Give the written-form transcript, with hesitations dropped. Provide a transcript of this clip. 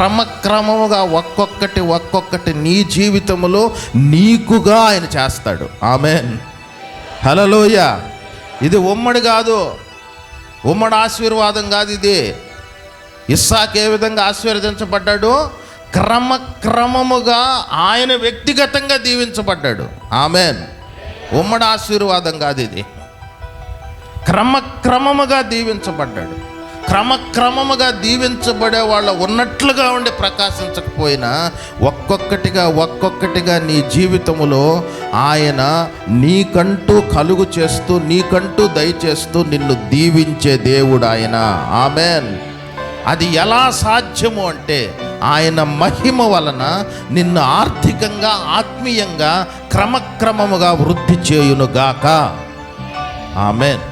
క్రమక్రమముగా ఒక్కొక్కటి నీ జీవితంలో నీకుగా ఆయన చేస్తాడు. ఆమేన్, హల్లెలూయా. ఇది ఉమ్మడి కాదు, ఉమ్మడి ఆశీర్వాదం కాదు ఇది. ఇస్సాకు ఏ విధంగా ఆశీర్వదించబడ్డాడు? క్రమక్రమముగా ఆయన వ్యక్తిగతంగా దీవించబడ్డాడు. ఆమేన్. ఉమ్మడి ఆశీర్వాదం కాదు ఇది, క్రమక్రమముగా దీవించబడ్డాడు. క్రమక్రమముగా దీవించబడే వాళ్ళ ఉన్నట్లుగా ఉండి ప్రకాశించకపోయినా ఒక్కొక్కటిగా నీ జీవితములో ఆయన నీకంటూ కలుగు చేస్తూ, నీకంటూ దయచేస్తూ నిన్ను దీవించే దేవుడు ఆయన. ఆమేన్. అది ఎలా సాధ్యము అంటే ఆయన మహిమ వలన నిన్ను ఆర్థికంగా, ఆత్మీయంగా క్రమక్రమముగా వృద్ధి చేయునుగాక. ఆమేన్.